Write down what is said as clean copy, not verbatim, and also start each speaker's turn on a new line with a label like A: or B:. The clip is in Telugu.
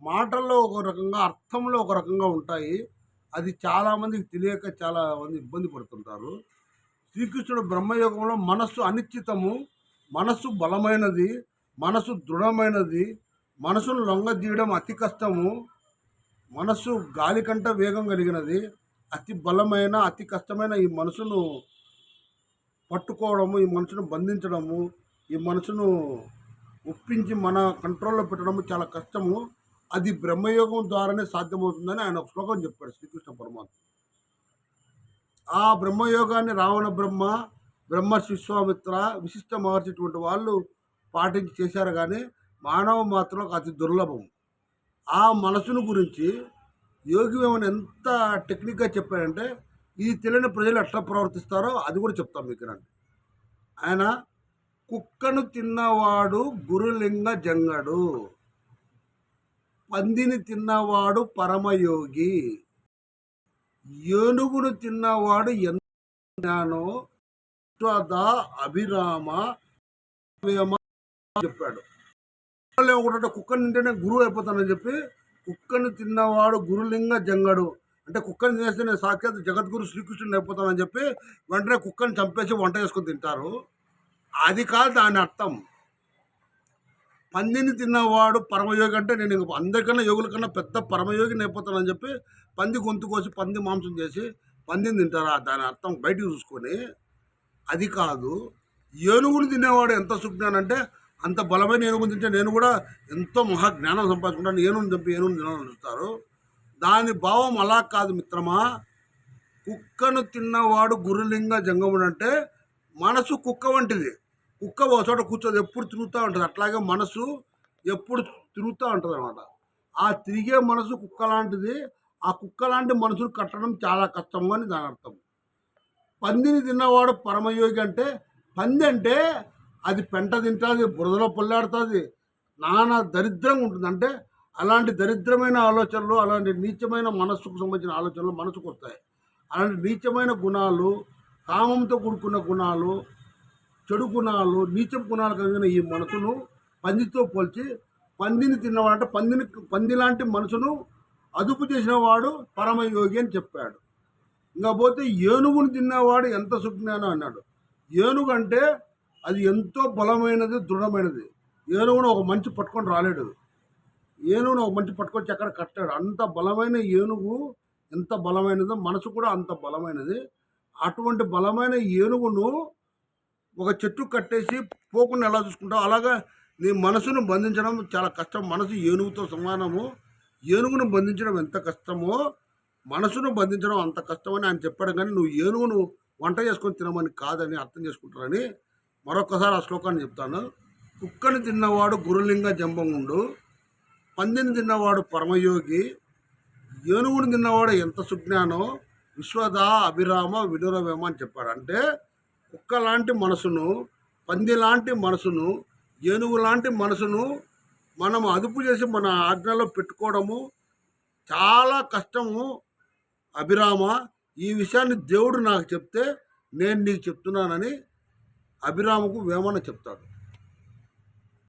A: మాటల్లో ఒక రకంగా, అర్థంలో ఒక రకంగా ఉంటాయి. అది చాలామందికి తెలియక చాలా మంది ఇబ్బంది పడుతుంటారు. శ్రీకృష్ణుడు బ్రహ్మయోగంలో మనస్సు అనిశ్చితము, మనస్సు బలమైనది, మనస్సు దృఢమైనది, మనసును లొంగదీయడం అతి కష్టము, మనస్సు గాలి కంట వేగం కలిగినది, అతి బలమైన, అతి కష్టమైన ఈ మనసును పట్టుకోవడము, ఈ మనసును బంధించడము, ఈ మనసును ఒప్పించి మన కంట్రోల్లో పెట్టడము చాలా కష్టము. అది బ్రహ్మయోగం ద్వారానే సాధ్యమవుతుందని ఆయన ఒక శ్లోకం చెప్పాడు శ్రీకృష్ణ పరమాత్మ. ఆ బ్రహ్మయోగాన్ని రావణ బ్రహ్మ, బ్రహ్మర్షి విశ్వామిత్ర, విశిష్ట మహర్షి వాళ్ళు పాటించి చేశారు. కానీ మానవ మాత్రం అతి దుర్లభం. ఆ మనసును గురించి యోగి వేమన ఎంత టెక్నిక్గా చెప్పాడంటే, ఇది తెలియని ప్రజలు ఎట్లా ప్రవర్తిస్తారో అది కూడా చెప్తాం మీకు రండి. ఆయన కుక్కను తిన్నవాడు గురులింగ జంగడు, పందిని తిన్నవాడు పరమయోగి, ఏనుగును తిన్నవాడు ఎంత జ్ఞానో అభిరామ వేమ చెప్పాడు. ఒకటంటే కుక్కని తింటేనే గురువు అయిపోతానని చెప్పి, కుక్కను తిన్నవాడు గురులింగ జంగడు అంటే కుక్కని తినేస్తే నేను సాక్షాత్ జగద్గురు శ్రీకృష్ణుని అయిపోతానని చెప్పి వెంటనే కుక్కని చంపేసి వంట చేసుకొని తింటారు. అది కాదు దాని అర్థం. పందిని తిన్నవాడు పరమయోగి అంటే నేను అందరికన్నా యోగుల కన్నా పెద్ద పరమయోగిని అయిపోతానని చెప్పి పంది గొంతు కోసి పంది మాంసం చేసి పందిని తింటారా? దాని అర్థం బయటికి చూసుకొని అది కాదు. ఏనుగుని తినేవాడు ఎంత సుజ్ఞానంటే, అంత బలమైన ఏనుగుని తింటే నేను కూడా ఎంతో మహాజ్ఞానం సంపాదించుకుంటాను, ఏనుగుని చంపి ఏనుగుని తినాలని చూస్తారు. దాని భావం అలా కాదు మిత్రమా. కుక్కను తిన్నవాడు గురులింగ జంగముడు అంటే మనసు కుక్క వంటిది. కుక్క ఒక చోట కూర్చోదు, ఎప్పుడు తిరుగుతూ ఉంటుంది. అట్లాగే మనసు ఎప్పుడు తిరుగుతూ ఉంటుంది అనమాట. ఆ తిరిగే మనసు కుక్క లాంటిది. ఆ కుక్క లాంటి మనసును కట్టడం చాలా కష్టం అని దాని అర్థం. పందిని తిన్నవాడు పరమయోగి అంటే, పంది అంటే అది పెంట తింటుంది, బురదలో పొల్లాడుతుంది, నానా దరిద్రంగా ఉంటుంది. అంటే అలాంటి దరిద్రమైన ఆలోచనలు, అలాంటి నీచమైన మనస్సుకు సంబంధించిన ఆలోచనలు మనసుకు వస్తాయి. అలాంటి నీచమైన గుణాలు, కామంతో కూడుకున్న గుణాలు, చెడు గుణాలు, నీచ గుణాలు కలిగిన ఈ మనసును పందితో పోల్చి, పందిని తిన్నవాడంటే పంది లాంటి మనసును అదుపు చేసిన వాడు పరమయోగి అని చెప్పాడు. ఇంకా పోతే ఏనుగుని తిన్నవాడు ఎంత సుజ్ఞానం అన్నాడు. ఏనుగు అంటే అది ఎంతో బలమైనది, దృఢమైనది. ఏనుగును ఒక మంచి పట్టుకొని రాలేడు. ఏనుగును ఒక మంచి పట్టుకొచ్చి ఎక్కడ కట్టాడు. అంత బలమైన ఏనుగు ఎంత బలమైనదో మనసు కూడా అంత బలమైనది. అటువంటి బలమైన ఏనుగును ఒక చెట్టు కట్టేసి పోకుండా ఎలా చూసుకుంటావు, అలాగా నీ మనసును బంధించడం చాలా కష్టం. మనసు ఏనుగుతో సమానము. ఏనుగును బంధించడం ఎంత కష్టమో మనసును బంధించడం అంత కష్టమని ఆయన చెప్పాడు. కానీ నువ్వు ఏనుగును వంట చేసుకొని తినమని కాదని అర్థం చేసుకుంటారని మరొకసారి ఆ శ్లోకాన్ని చెప్తాను. కుక్కని తిన్నవాడు గురులింగ జంబంగుండు, పందిని తిన్నవాడు పరమయోగి, ఏనుగుని తిన్నవాడు ఎంత సుజ్ఞానో విశ్వద అభిరామ వినురవేమ అని చెప్పాడు. అంటే కుక్క లాంటి మనసును, పంది లాంటి మనసును, ఏనుగు లాంటి మనసును మనం అదుపు చేసి మన ఆజ్ఞలో పెట్టుకోవడము చాలా కష్టము అభిరామ. ఈ విషయాన్ని దేవుడు నాకు చెప్తే నేను నీకు చెప్తున్నానని అభిరామకు వేమన చెప్తాడు.